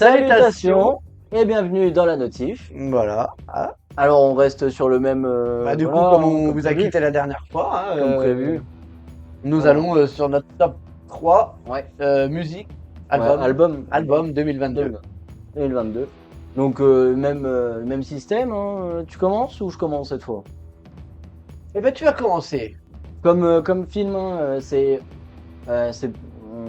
Salutations et bienvenue dans la notif. Voilà. Ah. Alors on reste sur le même. Du coup, voilà, comme on comme vous a prévu. quitté la dernière fois, hein, Comme prévu. nous Voilà. allons sur notre top 3 Ouais. musique, Ouais, album 2022. 2022. Donc même système. Hein. Tu commences ou je commence cette fois? Eh ben, tu vas commencer. Comme film, hein, c'est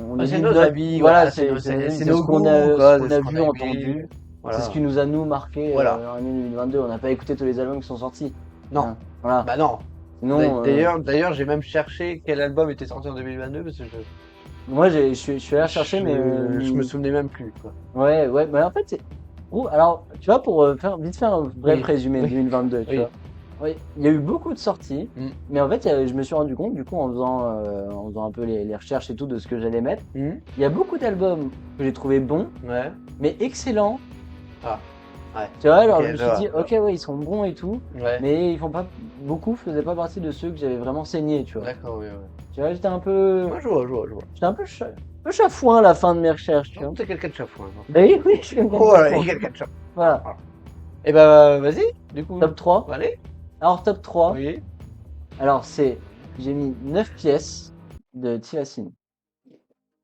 on nous C'est dit nos notre- avis, voilà, c'est nos c'est nos ce qu'on goûts, a, quoi, ce qu'on c'est a ce qu'on vu, a entendu. aimé. Voilà. C'est ce qui nous a nous marqué Voilà. en l'année 2022. On n'a pas écouté tous les albums qui sont sortis. Non. Hein, voilà. Bah non. Sinon, D'ailleurs, j'ai même cherché quel album était sorti en 2022 parce que moi je suis allé chercher, mais je me souvenais même plus, quoi. ouais, mais en fait c'est. Alors, tu vois, pour vite faire un bref Oui, résumé de oui, 2022, tu oui. vois. Oui, il y a eu beaucoup de sorties, Mm. mais en fait, je me suis rendu compte, du coup, en faisant un peu les recherches et tout de ce que j'allais mettre, Mm. il y a beaucoup d'albums que j'ai trouvé bons, Ouais. mais excellents. Ah. Ouais. Tu vois, alors Ok, je me je suis vois, dit, je vois. ok, ouais, ils sont bons et tout, Ouais. mais ils font pas. Beaucoup faisaient pas partie de ceux que j'avais vraiment saigné, tu vois. D'accord, oui, ouais. Tu vois, j'étais un peu. Moi, je vois. J'étais un peu chafouin à la fin de mes recherches, tu vois. Non, t'es quelqu'un de chafouin. Non. Oui, oui, je suis quelqu'un de Oh, chafouin. il y a quelqu'un de chafouin. Voilà. Et bah, vas-y, du coup. Top 3. Allez. Alors, top 3. Oui. Alors, j'ai mis 9 pièces de Tilassine.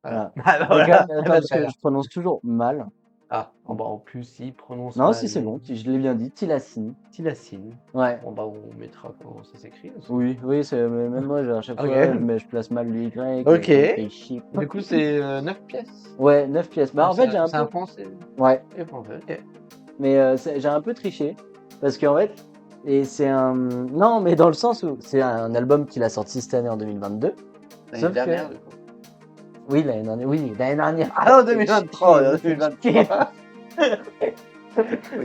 Voilà. Ah, bah, Mais voilà. quand même, Eh attends, ben, parce très que bien. je prononce toujours mal. Ah, bon, bah, en plus, il prononce Non, mal. si c'est bon, je l'ai bien dit, Tilassine. Tilassine. Ouais. Bon, bah, on mettra comment ça s'écrit aussi. Oui, même moi, à chaque Ok. fois, je place mal le Y. Ok. Ça me fait chier. Du coup, c'est 9 pièces. Ouais, 9 pièces. Bah, en fait, j'ai un C'est un peu. français. Ouais, Et français, ok. mais j'ai un peu triché. Parce qu'en fait, et c'est un. Non, mais dans le sens où c'est un album qu'il a sorti cette année en 2022. L'année Sauf dernière, que. du coup. Oui, l'année dernière. Oui, l'année dernière. Ah non, 2023. Chier, 2023.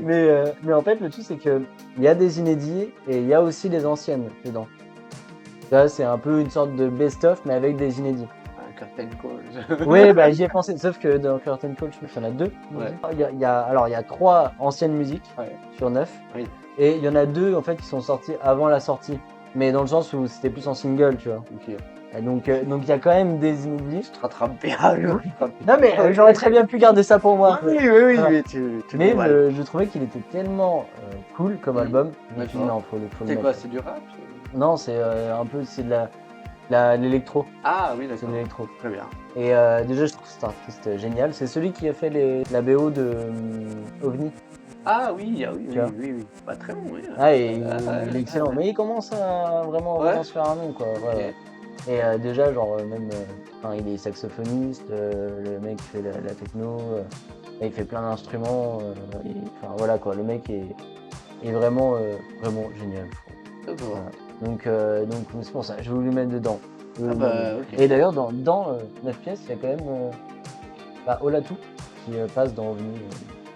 Mais en fait, le truc, c'est que il y a des inédits et il y a aussi des anciennes dedans. Là, c'est un peu une sorte de best-of, mais avec des inédits. Un curtain call. Oui, bah, j'y ai pensé, sauf que dans Curtain Call, je trouve qu'il y en a 2. Ouais. Il y a 3 anciennes musiques Ouais. sur 9. Oui. Et il y en a 2 en fait qui sont sortis avant la sortie. Mais dans le sens où c'était plus en single, tu vois. Ok. Et donc il y a quand même des inédits. Tu te rattrapes bien. Non, mais j'aurais très bien pu garder ça pour moi. Oui, Voilà. mais tu Mais fais mal. je trouvais qu'il était tellement cool comme Mhm. album. Je me suis dit, D'accord. non, faut le C'est mettre. quoi, c'est du rap? Non, c'est un peu c'est de l'électro. Ah oui, C'est d'accord. de l'électro. Très bien. Et déjà, je trouve cet artiste génial. C'est celui qui a fait la BO de OVNI. Ah oui, oui. Tu vois. Bah, très bon, oui. Ah, et il est excellent. Mais il commence à vraiment Ouais. se faire un nom, quoi. Ouais. Et déjà, genre, même, il est saxophoniste, le mec fait la techno, il fait plein d'instruments. Enfin, voilà, quoi. Le mec est vraiment, vraiment génial, je trouve. D'accord. Voilà. Donc c'est pour ça, je voulais le mettre dedans. Ah bah, ok. Et d'ailleurs, dans 9 pièces, il y a quand même Olatu qui passe dans OVNI.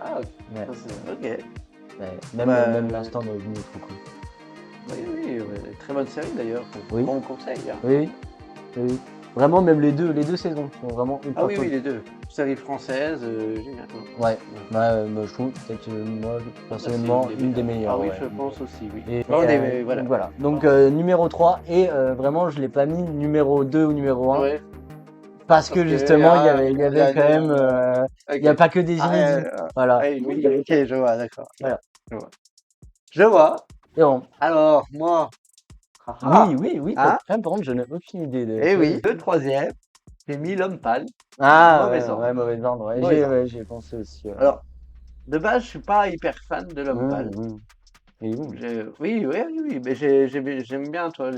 Ah, Ouais. ça, c'est- ok. Ouais. Bah, Même l'instant dans OVNI est trop cool. Oui, très bonne série d'ailleurs. Oui. Bon conseil. Hein. Oui. Vraiment, même les deux saisons sont vraiment ultra Ah oui, cool. les deux. Série française, génial. Ouais. Je trouve peut-être moi personnellement C'est une des meilleures. Ah oui, ouais. je pense aussi, oui. Et, Voilà. donc voilà. Donc numéro 3 et vraiment je l'ai pas mis numéro 2 ou numéro 1 Ouais. parce que justement il y avait quand même Ok. il y a pas que des inédits. Voilà. Oui, ok, je vois, d'accord. Voilà. Je vois. Et bon. Alors, moi. Oui, Hein? top 1, par contre, je n'ai aucune idée de. Eh oui, le troisième, j'ai mis l'homme pâle. Ah, Mauvais ordre. ouais, mauvais ordre. Ouais, Mauvais ordre. j'y ai pensé aussi. Ouais. Alors, de base, je suis pas hyper fan de l'homme pâle. Et bon. Oui, mais j'aime bien, toi,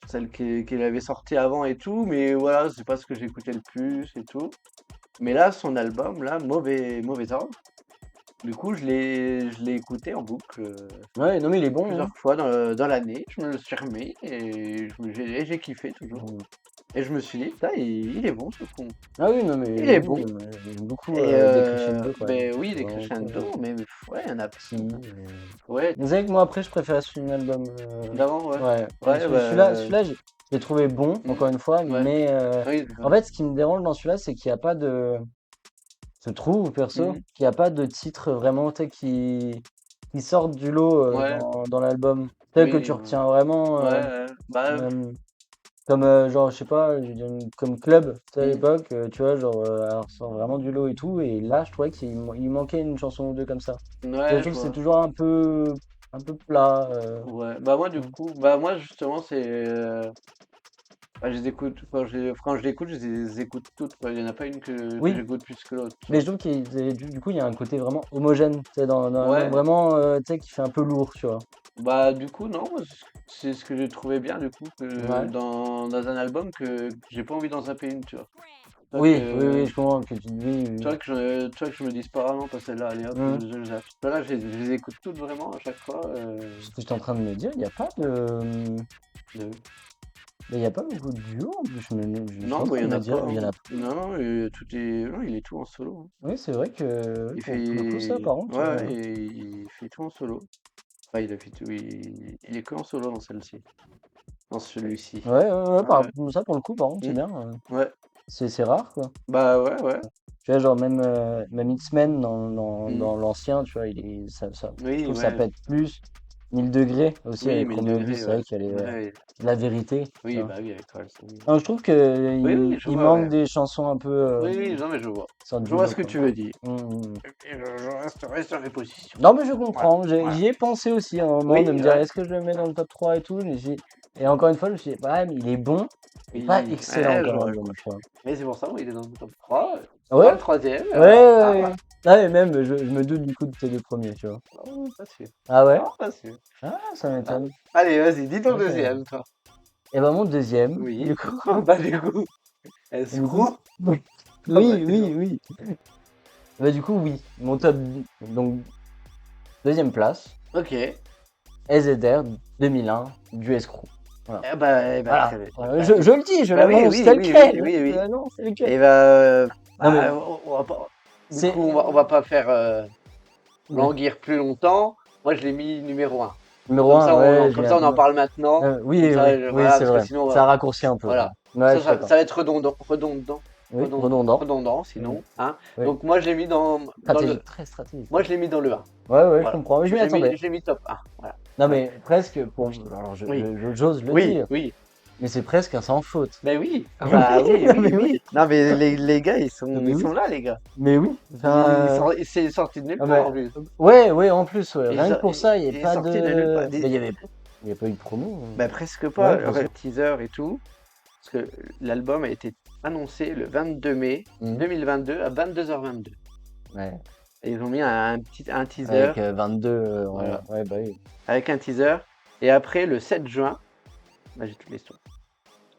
celle qu'il avait sortie avant et tout, mais voilà, c'est pas ce que j'écoutais le plus et tout. Mais là, son album, là, mauvais ordre. Du coup, je l'ai écouté en boucle Ouais, non, mais il est bon. plusieurs fois dans l'année. Je me le suis remis et j'ai kiffé toujours. Et je me suis dit, putain, il est bon ce con. Ah oui, non, mais Il est bon. J'aime beaucoup Et des crescendo, quoi. ben oui, des Ouais, crescendo, mais ouais, il y en a Si. Ouais, Vous savez que moi, après, je préfère son album. d'avant, ouais. Ouais. Ouais, Celui-là, je l'ai trouvé bon, encore une fois, Ouais. mais Oui, en fait, ce qui me dérange dans celui-là, c'est qu'il n'y a pas de. Je trouve, perso, qu'il n'y a pas de titre vraiment qui sortent du lot Ouais. dans l'album. Tel que Oui, tu retiens vraiment. ouais, bah, Parce Comme, genre, je sais pas, je veux dire, comme Club, tu sais, à Mm. l'époque, tu vois, genre, alors, sans vraiment du lot et tout, et là, je trouvais qu'il manquait une chanson ou deux comme ça. Tu vois, je Ouais, je trouve que c'est vois. toujours un peu plat. Ouais, bah moi du Mm. coup, bah moi justement c'est, bah, je les écoute quand je l'écoute, je les écoute toutes quoi. Il y en a pas une que Oui, j'écoute plus que l'autre, tu mais vois. je trouve du coup, il y a un côté vraiment homogène, tu sais, dans l'album, Ouais, vraiment, tu sais, qui fait un peu lourd, tu vois. bah du coup non, moi, c'est ce que j'ai trouvé bien du coup que Ouais. dans un album que j'ai pas envie d'en zapper une, tu vois. Pas Oui, oui, que oui, je comprends que tu dis oui, oui. tu vois que je me dise pas: «Ah non, pas celle-là, allez hop, Mm. je zappe». Là, je les écoute toutes vraiment à chaque fois, Ce que j'étais en train de me dire, il n'y a pas de. de Mais il n'y a pas beaucoup de duos en plus. Je suis non, en bah, train il y de en me a pas, dire, il hein. y en a. Non, non, tout est non, il est tout en solo, hein. Oui, c'est vrai que Il pour le coup, ça, par fait contre. ouais, ouais, il fait tout en solo. Enfin, il a fait tout, il est que en solo dans celle-ci, dans celui-ci. Ouais, ouais, ouais, Ouais, ça, pour le coup, par contre, c'est mmh, bien. ouais, C'est rare, quoi. bah, ouais, ouais, Tu vois, genre, même X-Men mmh, dans l'ancien, tu vois, je oui, trouve que ça ouais, pète plus. 1000 degrés aussi oui, avec 1000 Chrono degrés, c'est ouais. vrai qu'elle est Ouais, la vérité, tu oui, vois. bah, oui, avec Orelsan, oui. Donc, je trouve que Oui, oui, je il vois, ouais. manque des chansons un peu Oui, oui, non, mais je vois. sortent Je du vois lot, ce que quoi. tu veux dire Mm, mm, mm. et je resterai sur mes positions. Non, mais je Voilà, comprends. voilà. J'y ai pensé aussi à un moment de Oui, me dire ouais, est-ce que je le mets dans le top 3 et tout. Et encore une fois, je me suis dit, ouais, mais il est bon, mais pas oui, excellent ouais, comme je album, vois. tu vois. Mais c'est pour ça, moi, il est dans le top 3. Ouais, Moi, le troisième, ouais, voilà. ouais, Ah, ouais. voilà. Ah, et même, je me doute du coup de tes deux premiers, tu vois. Oh, pas sûr. Ah ouais? Ah, pas sûr. Ah, ça Ah. m'étonne. Allez, vas-y, dis ton Ok. deuxième, toi. Et ben mon deuxième, Oui. du coup, Bah, du coup, du coup, escroc. Ah, bah, oui, dis donc. oui, oui. Bah du coup, oui. Mon top, donc deuxième place, Ok. EZR 2001 du Escrew. Voilà. Eh bah, Voilà. très bien. Je le dis, je Bah oui, l'annonce oui, tel oui, oui, quel. oui, Je oui. l'annonce tel quel. Et bah, Non mais bah, on va pas, du c'est coup, on va pas faire oui. languir plus longtemps. Moi, je l'ai mis numéro un. Numéro un, ouais, Comme ça, on en parle maintenant. Comme oui, ça, oui, oui, voilà, c'est parce que vrai. sinon, Ça raccourcit un peu, voilà. quoi. Ouais, je suis d'accord. Ça va être Oui, redondant. redondant, Mm. sinon, hein. Oui. Donc, moi, je l'ai mis dans le, Stratégique, très stratégique. moi, je l'ai mis dans le 1. Ouais, ouais, je Voilà. comprends. Mais je m'y attendais. Je l'ai mis top 1. Voilà. Non, Ouais. mais presque pour. Alors, Oui, j'ose le oui, dire, oui. mais c'est presque un sans faute. Ben oui. Ah bah Oui, oui, non, oui, mais oui. oui. Non, mais les gars, Non, mais ils oui. sont là, les gars. Mais oui. Enfin, C'est sorti de nulle ah, part, mais, en plus. ouais, ouais, en plus, ouais. Il, Rien que pour ça, il n'y a il est pas sorti de nulle part. de. Mais il y a pas eu de promo. Bah, presque Ouais, pas. bien sûr. Le teaser et tout. Parce que l'album a été annoncé le 22 mai Mhm. 2022 à 22h22. Ouais. Et ils ont mis un teaser. Avec 22, Voilà. ouais, bah oui. Avec un teaser. Et après, le 7 juin, bah, j'ai toute l'histoire.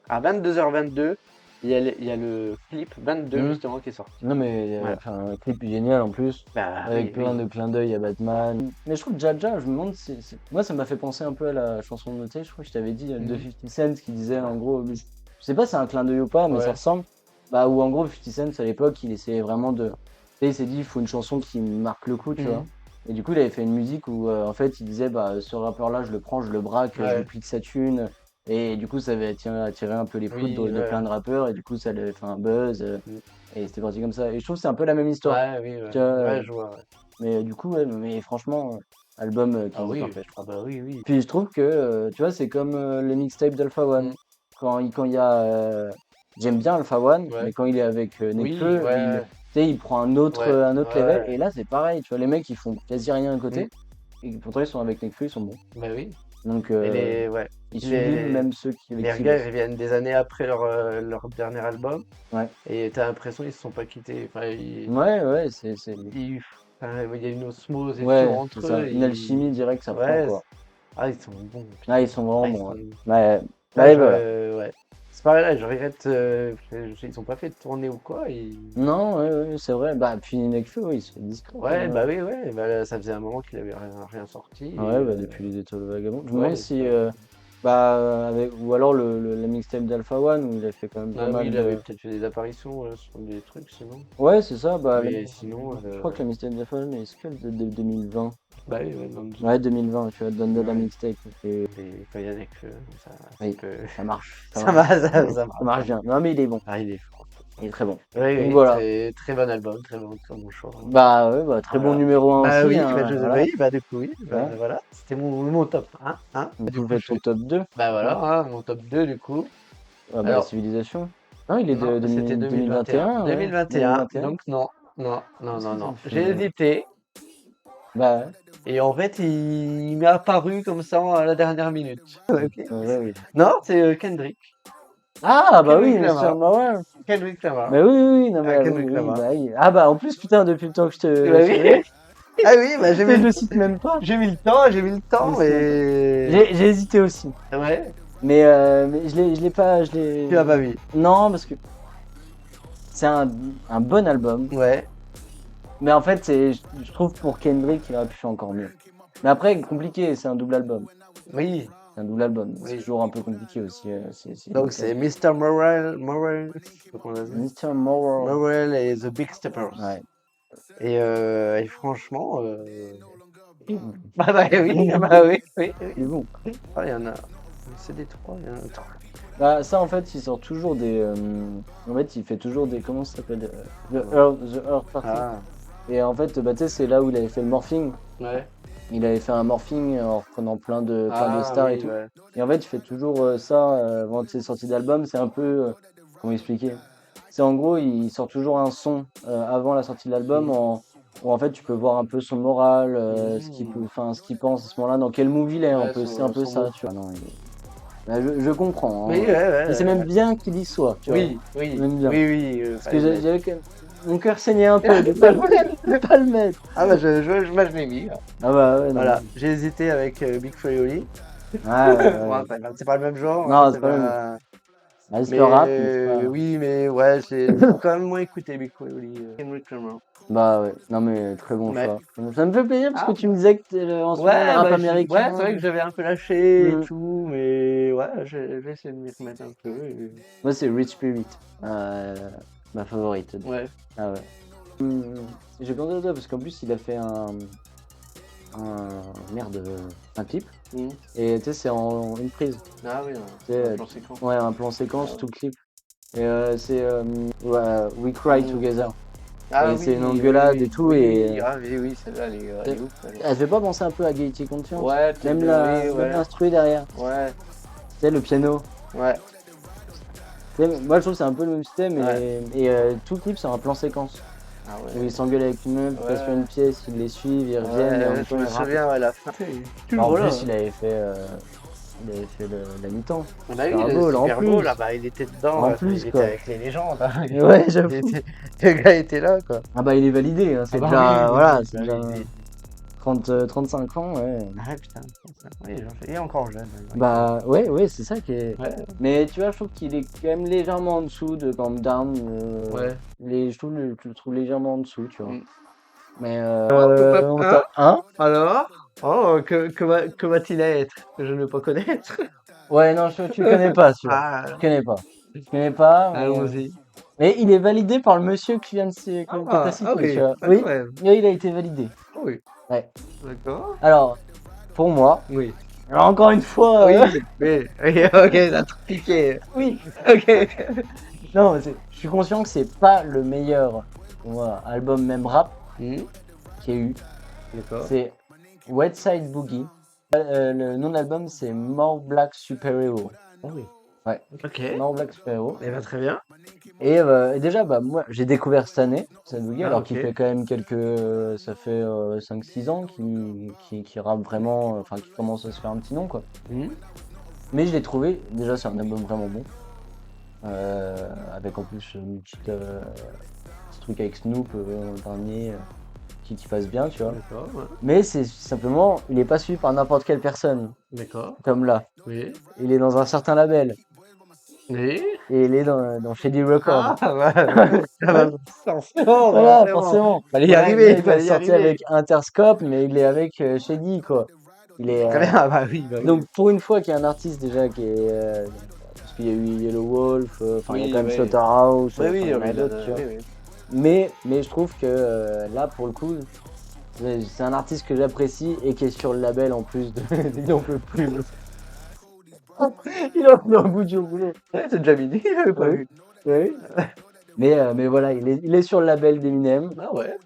À 22h22, il y a le clip 22 Mhm. justement qui est sorti. Non, mais Voilà. enfin, un clip génial en plus, Bah avec oui, plein oui. de clins d'œil à Batman. Mais je trouve Jaja, je me demande moi ça m'a fait penser un peu à la chanson de Noté, je crois que je t'avais dit, de Mhm. 50 Cent qui disait en gros, je sais pas si c'est un clin d'œil ou pas, mais ça Ouais. ressemble. Bah, où en gros 50 Cent à l'époque, il essayait vraiment de. Tu sais, il s'est dit, il faut une chanson qui marque le coup, tu vois. Mhm. Et du coup, il avait fait une musique où en fait il disait, bah, ce rappeur-là, je le prends, je le braque, je lui Ouais. pique sa thune. Et du coup, ça avait attiré un peu les foudres Oui, de plein ouais. de rappeurs, et du coup, ça avait fait un buzz. Mhm. Et c'était parti comme ça. Et je trouve que c'est un peu la même histoire. Ouais, oui, ouais. Tu vois, Ouais, je vois, ouais. mais du coup, ouais, mais franchement, album Ah quasi oui, parfait. ah bah oui, oui. Puis je trouve que, tu vois, c'est comme les mixtapes d'Alpha One. Mhm. Quand il y a. J'aime bien Alpha One, Ouais. mais quand il est avec Oui, Nekfeu, ouais, tu sais, il prend ouais, un autre level. ouais. Et là, c'est pareil. Tu vois, les mecs, ils font quasi rien à Mhm. côté. Et pourtant, ils sont avec Nekfeu, ils sont bons. Bah oui. Donc, Et ouais. ils subliment même ceux avec Les qui ils regards, ils bossent. reviennent des années après leur dernier album. Ouais, Et t'as l'impression qu'ils se sont pas quittés. Enfin, ouais, ouais, il y a une osmose et tout ouais, c'est entre ça. eux. Une alchimie directe, ça prend, Ouais. quoi. Ah, ils sont bons, Ah, putain. ils sont vraiment Ah, ils bons, sont. ouais. Ouais, Là, ouais, voilà. ouais. C'est pareil, là, je regrette. Ils ont pas fait de tournée ou quoi. Non, ouais, ouais, c'est vrai. Bah, puis Nekfeu, ouais, il se fait discret quand Ouais, bah même. oui, ouais. Bah, là, ça faisait un moment qu'il avait rien sorti. Ouais, bah, depuis les Étoiles Vagabonds. Je me demande Ouais, si. Bah, ou alors la mixtape d'Alpha One, où il a fait quand même pas ah oui, mal il avait de. peut-être fait des apparitions sur des trucs sinon. Ouais, c'est ça. Bah, Mais sinon, je crois que la mixtape d'Alpha One, est-ce qu'elle date de 2020? bah oui, ouais, dans le doute. Ouais, 2020, tu vois, donne de la Ouais. mixtape. Et Et quand il y a des queues, ça oui, peut. ça marche. Ça Ça marche. marche, ça Ça marche. marche bien. Non, mais il est bon. Ah, il est fort. Il est très bon. Oui, Donc oui, voilà. très, très bon album, très bon choix. Bah, ouais, bah, très bon Voilà. numéro 1 Bah aussi, oui, hein, voilà. oui, bah du coup, oui, bah Ouais. voilà. C'était mon top 1, hein. Du Du coup, coup, fais ton top 2. bah Ouais. voilà, hein, mon top 2 du coup. Ah bah, Alors, Civilisation. Non, il est non, de c'était 2021. 2021, ouais. 2021, donc non, non, non, Qu'est-ce non, qu'ils non. ont fait? J'ai hésité, Bah ouais. et en fait, il m'est apparu comme ça à la dernière minute. Ok. Ouais, oui. Non, c'est Kendrick. Ah bah oui, Kendrick Mr. Lamar. Morale. Kendrick Lamar. Bah oui, oui, oui, non, Ah, bah oui, Kendrick oui, Lamar. bah oui. Ah bah en plus, putain, depuis le temps que Bah je oui. l'ai, Ah oui, bah tu sais, je le cite même pas. j'ai mis le temps, Je le cite même pas. mais... J'ai hésité aussi. Ouais, Mais je l'ai pas, je tu l'as l'ai... pas vu. Non, parce que c'est un bon album. Ouais. Mais en fait, je trouve pour Kendrick, il aurait pu faire encore mieux. Mais après, compliqué, c'est un double album. Oui. C'est un double album. C'est Oui. toujours un peu compliqué aussi. Donc c'est Mr. Morale, comment on a dit? Mr. Morale. Morale et The Big Steppers. Ouais. Et franchement, bah oui, bah oui, oui, oui. Il est bon. Ah, il y en a. C'est des trois, il y en a trois. Bah, ça, en fait, il sort toujours des. En fait, il fait toujours des. Comment ça s'appelle The Earth Party. Ah, Et en fait, bah, tu sais, c'est là où il avait fait le morphing. ouais. Il avait fait un morphing en reprenant plein de stars oui, et tout. ouais. Et en fait, il fait toujours ça avant ses sorties d'album. C'est un peu. Comment expliquer? C'est en gros, il sort toujours un son avant la sortie de l'album où en fait tu peux voir un peu son moral, ce qu'il pense à ce moment-là, dans quel mood il est, Ouais, c'est un peu son ça, mood. tu vois. Non, bah, je comprends, hein. Oui, ouais, Et c'est même bien qu'il y soit, tu vois. oui, oui, J'aime bien. oui, oui. Parce que j'avais quand même... Mon cœur saignait un peu de pas le mettre. Ah bah je l'ai mis. Ah bah ouais, non. Voilà, j'ai hésité avec Big Flo et Oli. Ouais, ouais, Bon, ouais. c'est pas le même genre. Non, hein, c'est pas le même. Ah, c'est Mais le rap, mais c'est pas... oui, mais ouais, j'ai quand même moins écouté Big Flo et Oli. Kendrick Lamar. Bah ouais, non mais très bon Ouais. choix. Ça me fait plaisir parce Ah, que tu me disais que en ce moment le ouais, rap bah, américain... ouais, c'est vrai que j'avais un peu lâché et Mm. tout, mais ouais, j'ai essayé de m'y remettre un peu. Moi c'est Rich Spirit, ma favorite. Ouais. Ah ouais. J'ai pensé à toi parce qu'en plus il a fait merde, un clip. Mm. Et tu sais c'est en une prise. Ah oui, C'est, un plan séquence. Ouais, un plan séquence, tout le clip. Et c'est ouais, We Cry Together. Ah Et oui, c'est une engueulade oui, et tout. oui, Et ah oui, celle-là, elle est ouf. elle fait pas penser un peu à Guilty Conscience? Ouais, Même oui, même ouais. l'instru derrière. Ouais, Tu sais, le piano. ouais. Tu sais, moi je trouve que c'est un peu le même système. Ouais. Et tout le clip c'est un plan séquence. Ah Où ouais. ils s'engueulent avec une meuf, ils passent sur une pièce, ils les suivent, ils reviennent. Et en même Je temps, me ils rappent. souviens à la fin. En plus, il avait fait la mi-temps. On a eu Super le Bowl, en Super Bowl, plus. là-bas, il était dedans, En là, plus, il était quoi. avec les légendes. Hein. Ouais, j'avoue. Le gars était là, quoi. Ah bah il est validé, hein. C'est Ah bah déjà, oui, voilà, oui, c'est bah déjà oui. 35 ans, ouais. Ah putain, oui, il est encore jeune. Bah ouais, c'est ça qui est... Ouais. Mais tu vois, je trouve qu'il est quand même légèrement en dessous de Calm Down. Ouais. Je le trouve légèrement en dessous, tu vois. Mm. Mais Hein Hein? Alors? Oh, que va-t-il être? Que je ne veux pas connaître. Ouais, non, tu le connais pas, celui-là. Ah, Tu connais pas. Tu connais pas, allons-y. mais il est validé par le monsieur qui vient que t'as cité, oui, tu vois. ah, Oui, quand même. oui, il a été validé. Oui, Ouais. d'accord. Alors, pour moi, Oui. alors encore une fois... Oui, oui, ok, t'as trop piqué. Oui. Ok. Non, je suis conscient que c'est pas le meilleur pour moi, album même rap qu'il y a eu. D'accord. C'est West Side Boogie. Le nom de l'album c'est More Black Superhero. Oh oui. Ouais. Ok. More Black Superhero. Eh ben, très bien. Et déjà, bah, moi j'ai découvert cette année West Side Boogie, Ah, alors ok. qu'il fait quand même ça fait 5-6 ans qu'il rappe vraiment, enfin qu'il commence à se faire un petit nom quoi. Mais je l'ai trouvé, déjà c'est un album vraiment bon. Avec en plus petit truc avec Snoop dernier qui passe bien, tu vois. D'accord, ouais. Mais c'est simplement, il est pas suivi par n'importe quelle personne, D'accord. comme là. Oui. Il est dans un certain label. Oui. Et il est dans Shady Records. Ah, ouais. Forcément, Voilà, forcément. Fallait y Voilà, arriver, le mec a fallait y sorti arriver. avec Interscope, mais il est avec Shady, quoi. Il est, Très bien, bah oui, bah oui. Donc pour une fois qu'il y a un artiste déjà qui est... parce qu'il y a eu Yellow Wolf, enfin il y a quand même Slaughterhouse, Oui, enfin, il y en a oui, d'autres, tu vois. oui. Mais je trouve que là, pour le coup, c'est un artiste que j'apprécie et qui est sur le label en plus de... Il n'en peut plus. Il en est au bout du boulot. Ouais, c'est déjà midi, j'avais pas vu. Oui. Mais voilà, il est sur le label d'Eminem. Ah ouais.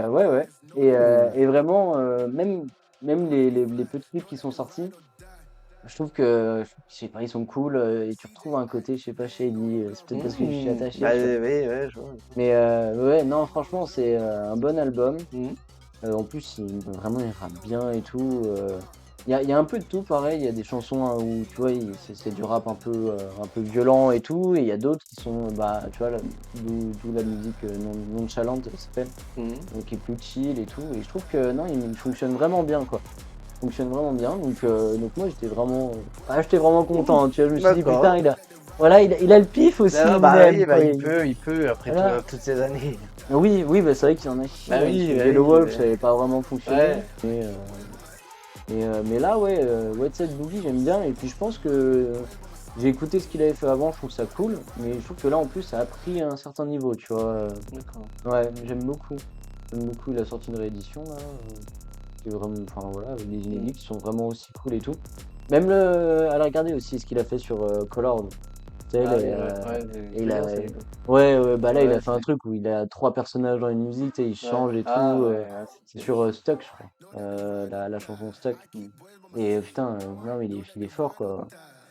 Ouais. Et vraiment, même les petits clips qui sont sortis, je trouve que, je sais pas, ils sont cool et tu retrouves un côté, je sais pas, shady. C'est peut-être parce que je suis attaché, Bah, tu vois. oui, ouais, je vois. Mais ouais, non, franchement, c'est un bon album. Mhm. En plus, vraiment, il rappe bien et tout. Il y a un peu de tout, pareil. Il y a des chansons hein, où, tu vois, c'est du rap un peu violent et tout. Et il y a d'autres qui sont, bah, tu vois, d'où la musique nonchalante, ça s'appelle. Mhm. Donc, qui est plus chill et tout. Et je trouve que, non, il fonctionne vraiment bien, quoi. Il fonctionne vraiment bien. Donc moi, j'étais vraiment content. Tu vois, je me suis dit, D'accord. putain, voilà, il a le pif aussi, Ah, bah oui, Eminem, bah, quoi. il peut, après Voilà. toutes ces années. Oui, oui, bah, c'est vrai qu'il y en a qui, Bah oui, bah Yellow oui, Wolf, bah- ça n'avait pas vraiment fonctionné. Ouais. Mais là, ouais, Wet Side Boogie, j'aime bien. Et puis je pense que j'ai écouté ce qu'il avait fait avant, je trouve ça cool. Mais je trouve que là, en plus, ça a pris un certain niveau, tu vois. D'accord. Ouais, j'aime beaucoup. J'aime beaucoup. Il a sorti une réédition, là. Qui est vraiment, enfin voilà, avec des inédits qui sont vraiment aussi cool et tout. Même à la regarder aussi ce qu'il a fait sur Colored. Tu sais, Ah oui, ouais, il je a, veux dire, ouais, bah là, il ouais, a fait un truc où il a 3 personnages dans une musique, tu sais, il ouais. change et Ah tout. ouais, C'est sur Stuck, je crois. La chanson Stuck. Mm. Et putain, non, mais il est fort, quoi.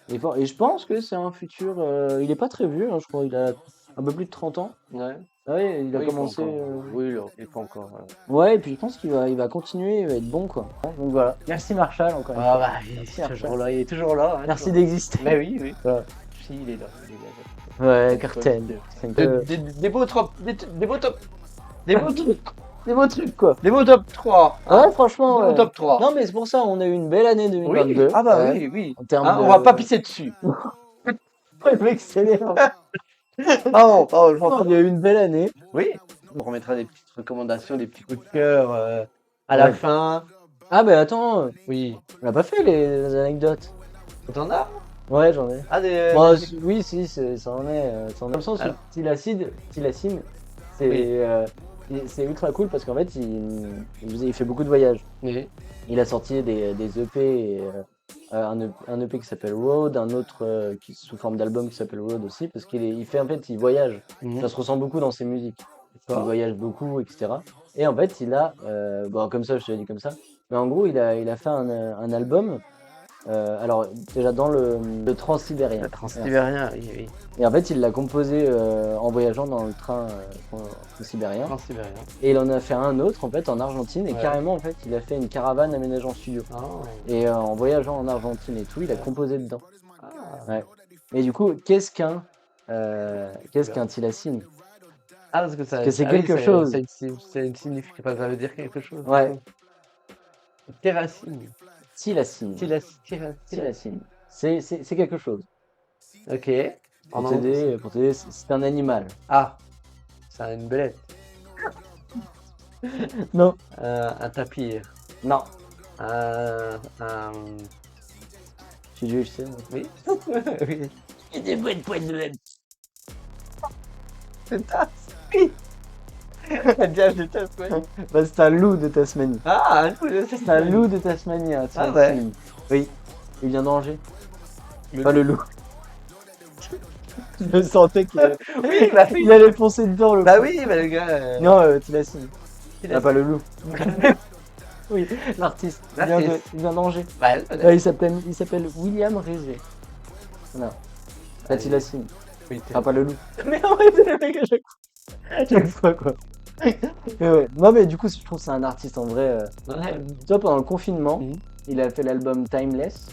Il est fort. Et je pense que c'est un futur. Il est pas très vieux, hein, je crois. Il a un peu plus de 30 ans. Ouais. Ah ouais, il a Oui, il faut commencé. encore. Oui, il faut encore. Ouais, et puis je pense qu'il va continuer, il va être bon, quoi. Donc voilà. Merci Marshall, encore une Ah fois. bah, il Merci est Marshall. toujours là, il est toujours là. Hein, Merci toujours. d'exister. Mais oui, oui. Voilà. Si, il est là. Ouais, Donc, Cartel. des beaux top, des beaux top, des beaux top, Des beaux trucs, quoi. des beaux top 3. Hein. Ouais, franchement, Des beaux ouais. top 3. Non, mais c'est pour ça, on a eu une belle année Oui, 2022. ah bah ouais, oui, oui. En termes Hein, de. on va pas pisser dessus. Le mec s'énerve. Pardon, je Non, m'entends. il y a eu une belle année. Oui, on remettra des petites recommandations, des petits coups de cœur à la Ouais. fin. Ah, bah attends, Oui. on n'a pas fait les anecdotes. T'en as? Ouais, j'en ai. Ah, des. Bon, des- oui, si, ça en est. Ça en est. Dans le sens où Alors, Tilacine, c'est oui. c'est ultra cool parce qu'en fait, il fait beaucoup de voyages. Oui. Il a sorti des EP, et, un EP qui s'appelle Road, un autre qui sous forme d'album qui s'appelle Road aussi, parce il fait en fait, il voyage. Mhm. Ça se ressent beaucoup dans ses musiques. Il D'accord. voyage beaucoup, etc. Et en fait, bon, comme ça, je te l'ai dit comme ça, mais en gros, il a fait un album. Alors, déjà dans le Transsibérien. Le Transsibérien, oui, oui. Et en fait, il l'a composé en voyageant dans le train Transsibérien. Transsibérien. Et il en a fait un autre en fait en Argentine. Et Ouais. carrément, en fait, il a fait une caravane aménagée en studio. Ah. Et en voyageant en Argentine et tout, il a composé dedans. Ah. Ouais. Mais du coup, qu'est-ce qu'un tilacine? Ah, parce que ça. Parce que c'est Ah oui, quelque chose. c'est une signification. Ça veut dire quelque chose. Ouais, Terracine. tilacine. Tilacine. C'est quelque chose. Ok. En Pour t'aider, c'est un animal. Ah, c'est une belette. Non. Un tapir. Non. Un... Je suis Dieu, je sais. Moi. Oui. Oui. Et des bonnes poils de même. Une tasse. Oui. Un diable de tasse, ouais. Bah, c'est un loup de Tasmanie. Ah, un loup de C'est un loup de Tasmanie. Hein, Ah ouais. Oui. Il vient d'Angers. Pas le loup. Je sentais qu'il allait... Oui, bah oui. il allait foncer dedans, le Bah coup. oui, bah le gars. Non, Tilacine. Tilacine. Ah, pas le loup. Oui, l'artiste. Il vient d'Angers. Bah, Il s'appelle William Rézé. Voilà. La Tilacine. oui, Ah, pas le loup. Mais arrêtez le mec à chaque fois. À chaque fois, quoi. Mais ouais. Non, mais du coup, je trouve que c'est un artiste en vrai. Ouais. Tu vois, pendant le confinement, Mhm. il a fait l'album Timeless.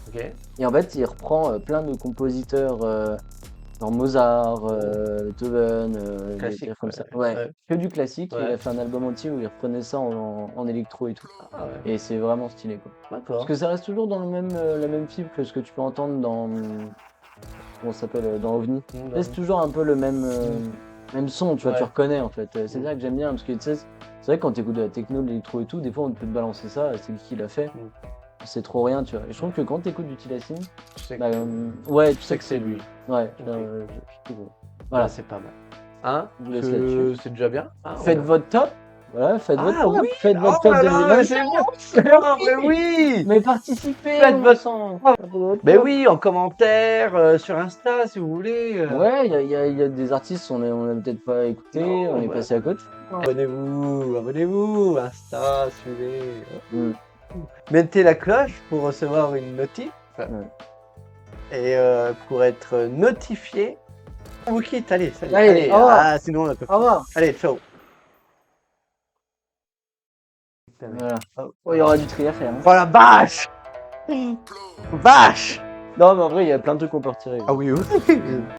Ok. Et en fait, il reprend plein de compositeurs, genre Mozart, Beethoven, des Classique, trucs comme ça. ouais. Ouais, que du classique. Ouais. Il a fait un album entier où il reprenait ça en électro et tout. Ah ouais. Et c'est vraiment stylé, quoi. D'accord. Parce que ça reste toujours dans la même fibre que ce que tu peux entendre dans. Comment ça s'appelle? Dans OVNI. C'est toujours un peu le même son, tu vois, Ouais. tu reconnais en fait. C'est Mm. ça que j'aime bien, parce que tu sais, c'est vrai que quand tu écoutes de la techno, de l'électro et tout, des fois on peut te balancer ça, c'est qui l'a fait, c'est trop rien, tu vois. Et je trouve que quand tu écoutes du Tilacine, Je sais bah, ouais, tu je sais que c'est lui. Ouais, Ok. je trouve. Voilà, Voilà, c'est pas mal. Hein? je vous laisse là-dessus. C'est déjà bien. Ah, Faites ouais. votre top. Voilà, faites votre Ah top. oui! Faites votre Oh top là de là, mais l'émission. c'est bon! Mais oui! Mais participez, Faites on votre- sent. Mais oui, en commentaire, sur Insta, si vous voulez. Ouais, il y a des artistes, on a peut-être pas écouté, Non, on est ouais. passé à côté. Abonnez-vous, Insta, suivez. Mm. Mettez la cloche pour recevoir une notif. Et pour être notifié, on vous quitte. Allez, salut. Allez, au revoir. Sinon on a pas. Au revoir. Allez, ciao. Voilà. Oh, il y aura du tri à faire. Hein. Oh la vache! Vache! Non, mais en vrai, il y a plein de trucs qu'on peut retirer. Ah oui, oui.